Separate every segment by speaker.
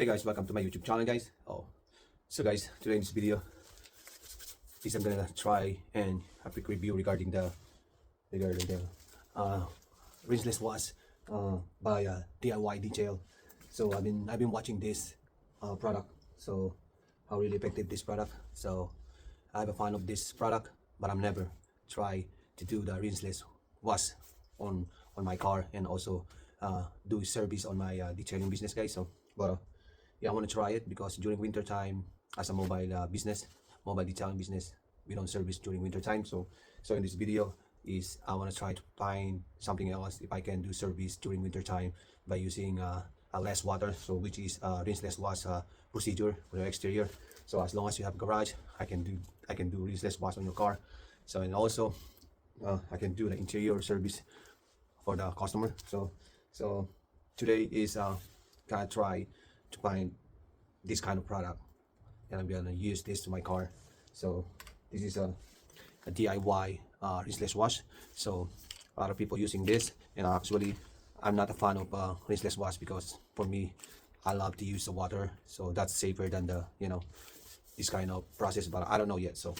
Speaker 1: Hey guys, welcome to my YouTube channel, guys. So guys, today in this video is I'm gonna try and a quick review regarding the uh, rinseless wash by DIY Detail. So I've been watching this product. So how really effective this product. So I'm a fan of this product, but I'm never try to do the rinseless wash on my car and also do service on my detailing business, guys. So but yeah, I want to try it because during winter time, as a mobile detailing business, we don't service during winter time. So in this video is I want to try to find something else if I can do service during winter time by using a less water, so which is rinseless wash procedure for the exterior. So as long as you have garage, I can do rinseless wash on your car. So and also I can do the interior service for the customer. So today is gonna try to find this kind of product, and I'm gonna use this to my car. So this is a DIY rinseless wash. So a lot of people using this, and actually I'm not a fan of rinseless wash because for me, I love to use the water, so that's safer than the this kind of process, but I don't know yet. So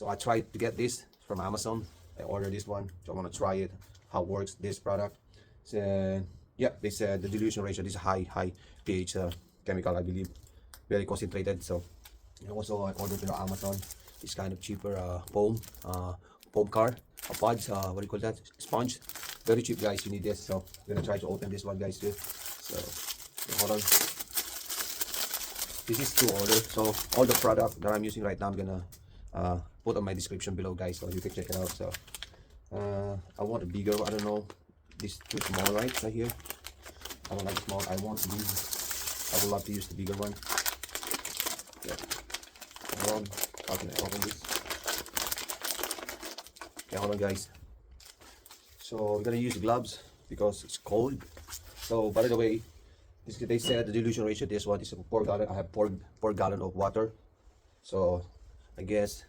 Speaker 1: I tried to get this from Amazon. I ordered this one, so I want to try it, how works this product. So yeah, they said the dilution ratio is high pH chemical, I believe, very concentrated. So and also I ordered from Amazon this kind of cheaper foam car, a pods, what do you call that, sponge, very cheap, guys. You need this. So I'm gonna try to open this one, guys, too. So hold on, this is to order. So all the product that I'm using right now, I'm gonna put on my description below, guys, so you can check it out. So I want a bigger, I don't know, this too small, right here. I don't like small. I would love to use the bigger one. Yeah. Hold on. How can I open this? Okay, hold on, guys. So we're gonna use gloves because it's cold. So by the way, they said the dilution ratio, this one is 4 gallon. I have 4 gallon of water. So I guess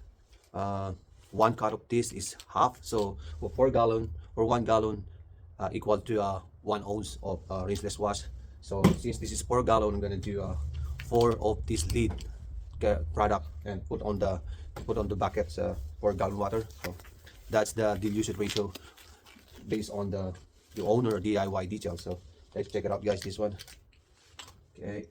Speaker 1: 1 cup of this is half. So for 4 gallon or 1 gallon equal to 1 ounce of rinseless wash. So since this is 4 gallon, I'm gonna do 4 of this lead product and put on the buckets 4 gallon water. So that's the dilution ratio based on the owner DIY Detail. So let's check it out, guys. This one. Okay.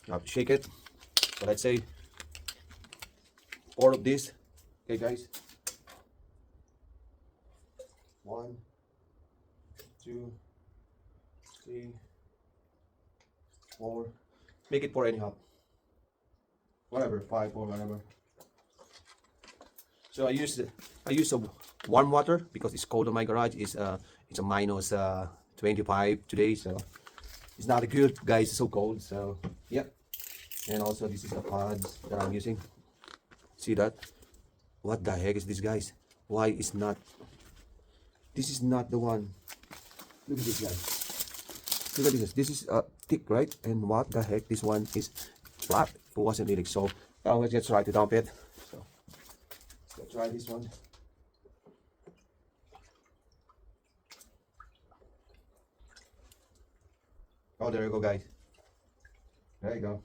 Speaker 1: You have to shake it. So let's say 4 of this. Okay, guys. 1, 2, 3, 4. Make it 4 anyhow. Whatever, 5 or whatever. So I use a warm water because it's cold in my garage. It's a minus 25 today, so it's not good, guys. It's so cold. So yeah. And also this is the pods that I'm using. See that? What the heck is this, guys? Why is not? This is not the one. Look at this, guys. Look at this. This is thick, right? And what the heck? This one is flat. It wasn't really. So let's just try to dump it. So let's try this one. Oh, there you go, guys. There you go.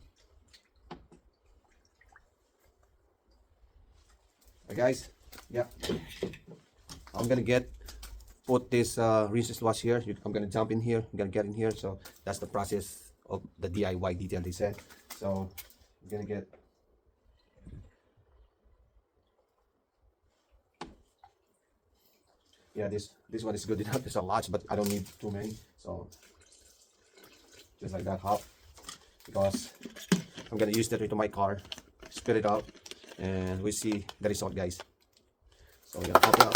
Speaker 1: Guys, yeah, I'm gonna put this rinseless wash here. I'm gonna jump in here. I'm gonna get in here. So that's the process of the DIY Detail, they said. So I'm gonna get this one is good enough. There's a lot, but I don't need too many. So just like that, half, because I'm gonna use that into my car, spit it out, and we see the result, guys. So we're gonna pop it out.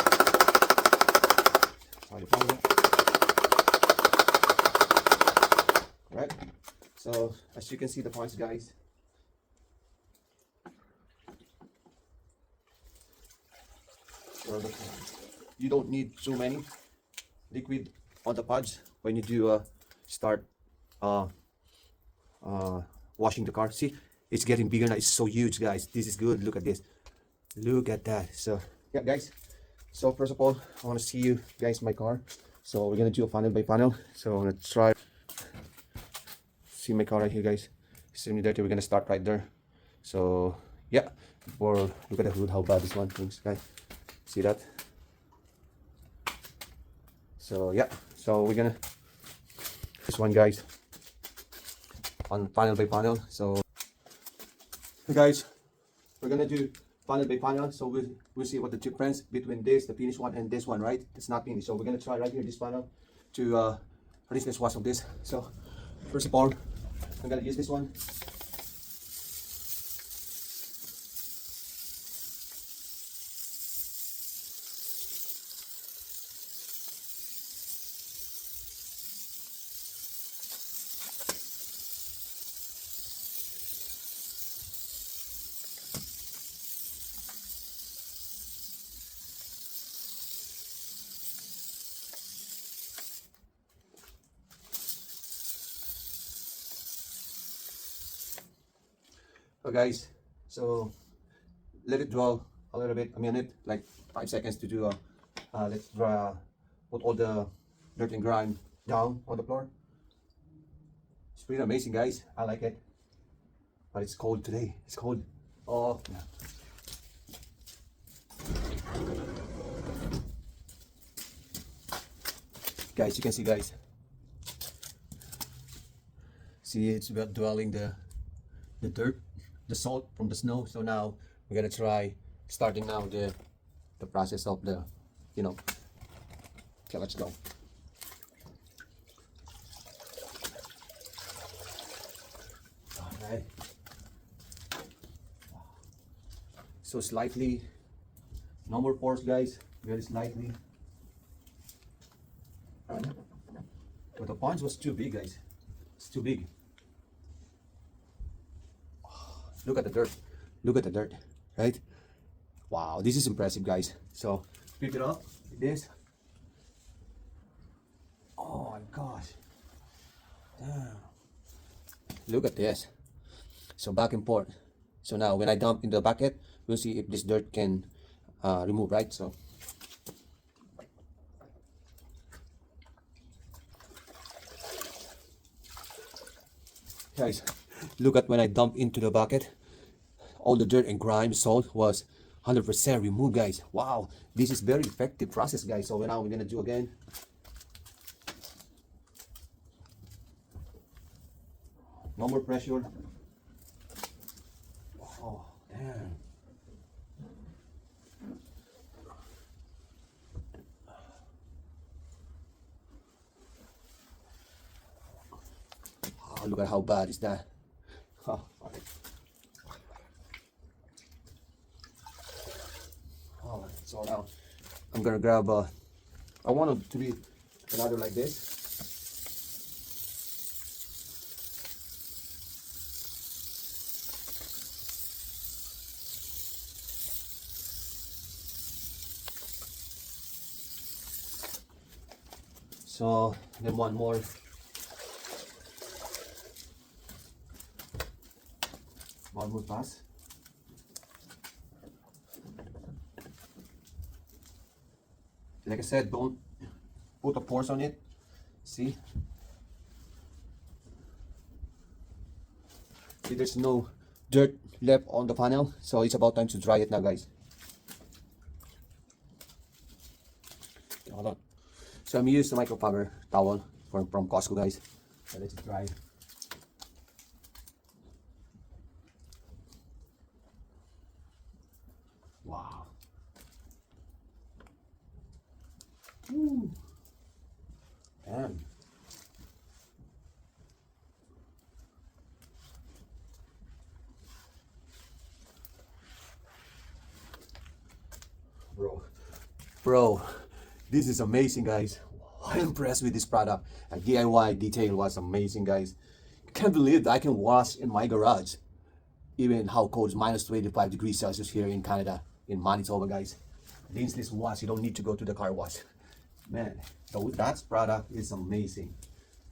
Speaker 1: Right. So as you can see the points, guys. You don't need so many liquid on the pods when you do start washing the car. See, it's getting bigger now. It's so huge, guys. This is good. Look at this. Look at that. So yeah, guys, So first of all, I want to see you guys my car. So we're gonna do a panel by panel. So I'm gonna try. See my car right here, guys. Extremely dirty. We're gonna start right there. So yeah, before look at the hood, how bad this one things, guys. See that? So yeah, so we're gonna this one, guys, on panel by panel. So hey guys, we're gonna do panel by panel. So we'll see what the difference between this, the finished one, and this one, right? It's not finished. So we're gonna try right here this panel to rinse this wash of this. So first of all, I'm gonna use this one. Okay, guys, so let it draw a little bit, a minute, like 5 seconds to do let's draw, put all the dirt and grime down on the floor. It's pretty amazing, guys. I like it, but it's cold today. It's cold. Oh yeah. Guys, you can see, guys, see it's about dwelling the dirt, the salt from the snow. So now we're gonna try starting now the process of the, you know. Okay, let's go. Alright. So slightly, no more force, guys. Very slightly. But the punch was too big, guys. It's too big. Look at the dirt. Look at the dirt, right? Wow, this is impressive, guys. So pick it up like this. Oh my gosh. Damn. Look at this. So back and forth. So now when I dump in the bucket, we'll see if this dirt can remove, right? So guys, look at when I dump into the bucket, all the dirt and grime, salt was 100% removed, guys. Wow, this is very effective process, guys. So now we're gonna do again. No more pressure. Oh, damn. Oh, look at how bad is that. Oh, oh, so now I'm gonna grab I want it to be another like this. So then one more. One more pass. Like I said, don't put a force on it. See? See, there's no dirt left on the panel, so it's about time to dry it now, guys. Okay, hold on. So I'm using the microfiber towel from Costco, guys. So let's dry. Wow. Ooh. Damn. Bro, this is amazing, guys. I'm impressed with this product. A DIY detail was amazing, guys. Can't believe that I can wash in my garage. Even how cold is minus 25 degrees Celsius here in Canada, in Manitoba, guys. This wash, you don't need to go to the car wash. Man, so that product is amazing.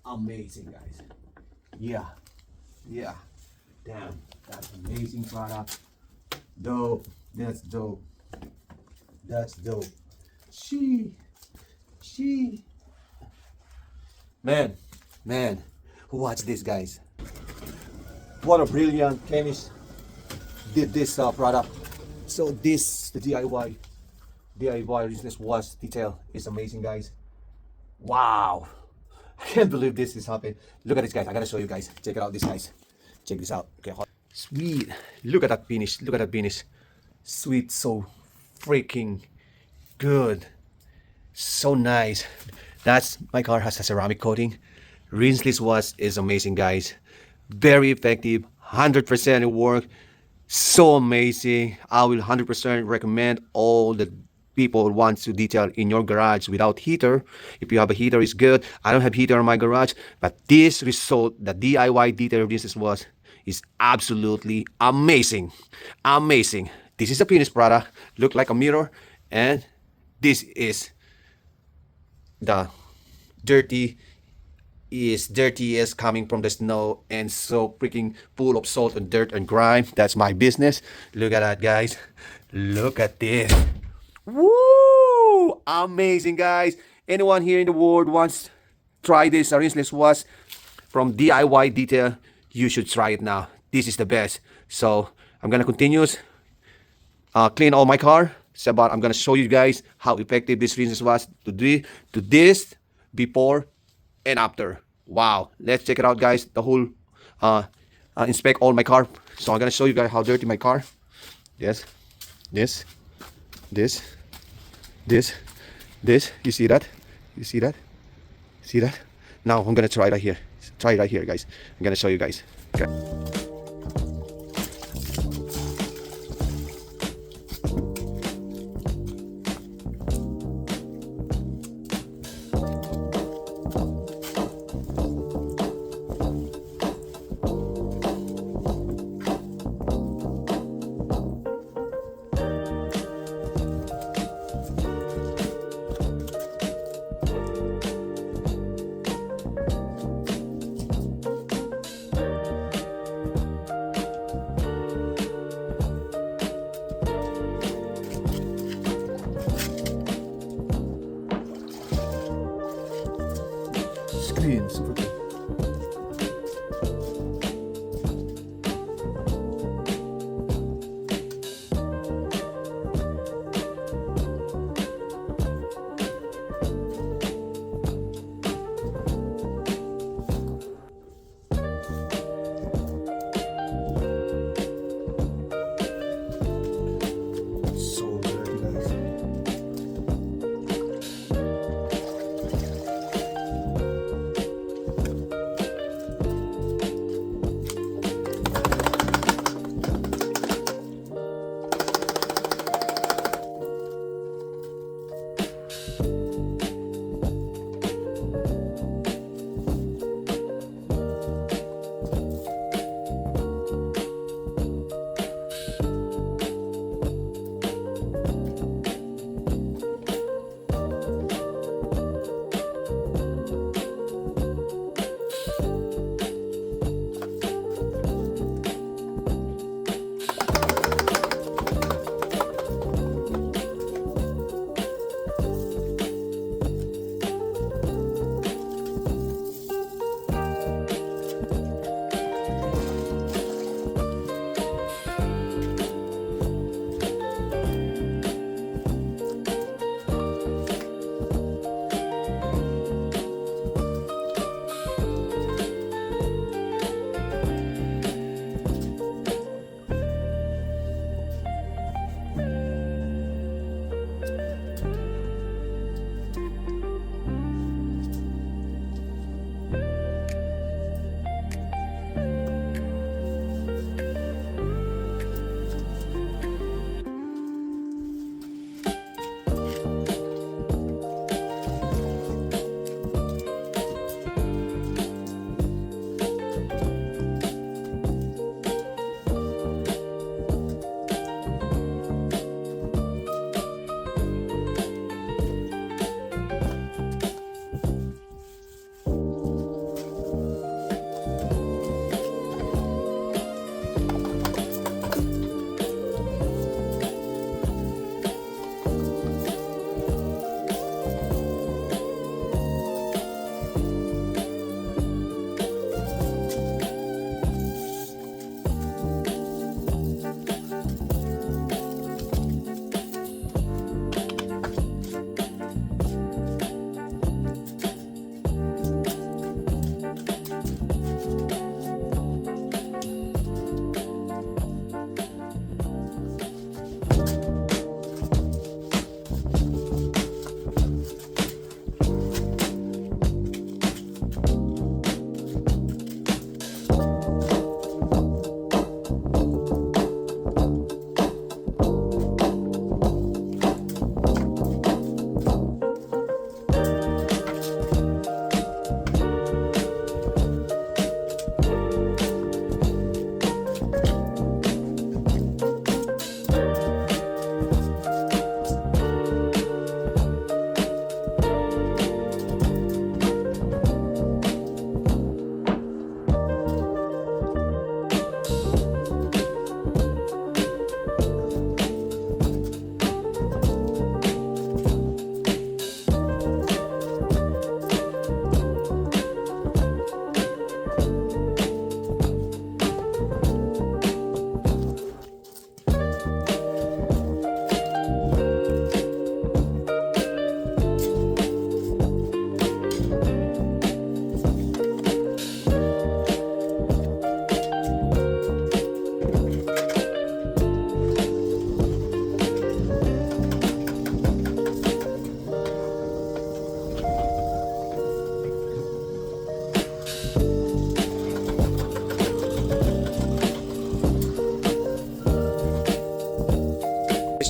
Speaker 1: Amazing, guys. Yeah. Yeah. Damn, that's amazing product. Dope. That's dope. That's dope. She. Man, watch this, guys. What a brilliant chemist did this product. So this, the DIY business was detail is amazing, guys. Wow. I can't believe this is happening. Look at this, guys. I gotta show you guys. Check it out, this, guys. Check this out. Okay, sweet. Look at that finish. Look at that finish. Sweet, so freaking good. So nice. That's my car has a ceramic coating. Rinseless wash is amazing, guys. Very effective. 100% it work. So amazing. I will 100% recommend all the people who want to detail in your garage without heater. If you have a heater, it's good. I don't have heater in my garage, but this result, the DIY detail business was, is absolutely amazing. Amazing. This is a finished product. Look like a mirror, and this is the dirtiest coming from the snow and so freaking full of salt and dirt and grime. That's my business. Look at that, guys. Look at this. Woo! Amazing, guys. Anyone here in the world wants to try this rinseless wash from DIY detail, you should try it now. This is the best. So I'm gonna continue clean all my car. So, but I'm gonna show you guys how effective this rinseless wash to this before and after. Wow, let's check it out, guys. The whole inspect all my car. So I'm gonna show you guys how dirty my car. Yes, this. You see that? See that? Now I'm gonna try it right here. Try it right here, guys. I'm gonna show you guys. Okay. Clean, super clean. So dirty, guys.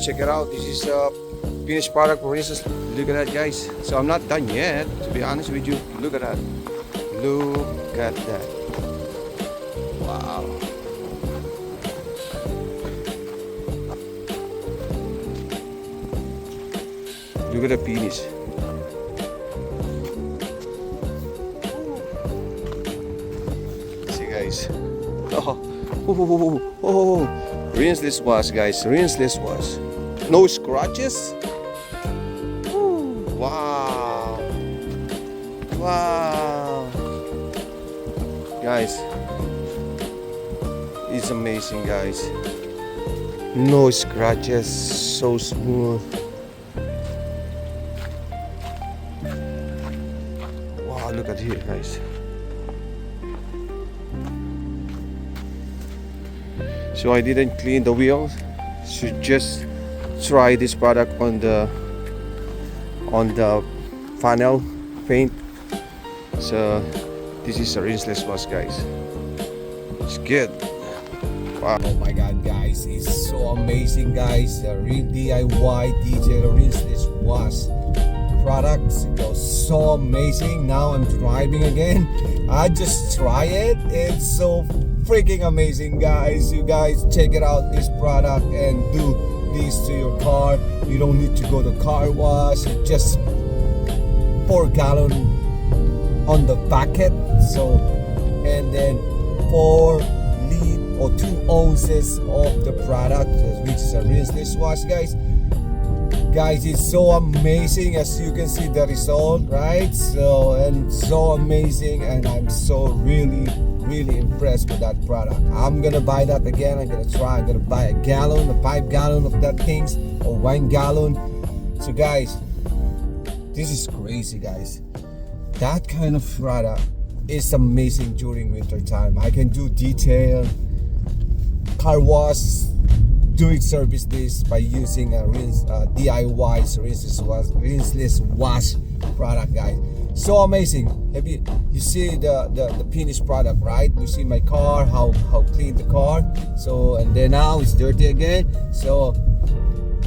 Speaker 2: check it out. This is a finished product for instance. Look at that, guys. So I'm not done yet, to be honest with you. Look at that. Look at that. Wow. Look at the finish. See, guys. Oh. Rinseless wash, guys. Rinseless wash. No scratches. Ooh, wow. Wow. Guys. It's amazing, guys. No scratches. So smooth. Wow, look at here, guys. So I didn't clean the wheels. So just try this product on the funnel paint. So this is a rinseless wash, guys. It's good. Wow.
Speaker 1: Oh my god, guys, it's so amazing, guys. The real DIY DJ rinseless wash products, it goes so amazing. Now I'm driving again. I just try it. It's so freaking amazing, guys. You guys check it out, this product, and do this to your car. You don't need to go to car wash. It's just 4 gallon on the bucket. So, and then 4 liter or 2 ounces of the product, which is a rinseless wash, guys. Guys, it's so amazing. As you can see the result, right? So, and so amazing, and I'm so really impressed with that product. I'm gonna buy that again. I'm gonna buy a gallon, a 5 gallon of that things, or 1 gallon. So guys, this is crazy, guys. That kind of product is amazing during winter time. I can do detail car wash, doing service this by using a DIY rinseless wash product, guys. So amazing. Have you see the finished product, right? You see my car, how clean the car. So, and then now it's dirty again. So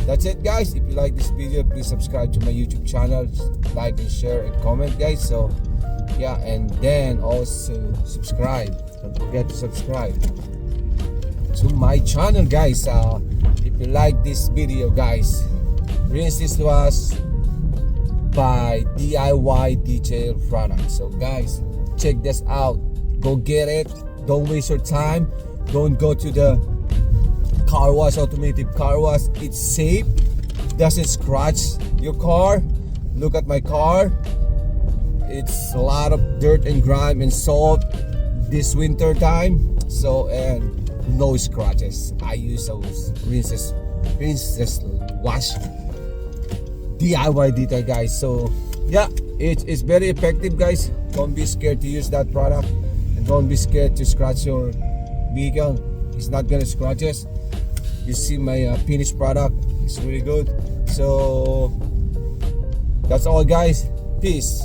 Speaker 1: that's it, guys. If you like this video, please subscribe to my YouTube channel, like and share and comment, guys. So yeah, and then also subscribe. Don't forget to subscribe to my channel, guys. If you like this video, guys, rinseless wash by DIY detail product. So guys, check this out. Go get it. Don't waste your time. Don't go to the car wash, automated car wash. It's safe, doesn't scratch your car. Look at my car. It's a lot of dirt and grime and salt this winter time. So, and no scratches. I use those rinseless wash DIY detail, guys. So yeah, it's very effective, guys. Don't be scared to use that product, and don't be scared to scratch your vehicle. It's not gonna scratch us. You see my finished product, it's really good. So that's all, guys. Peace.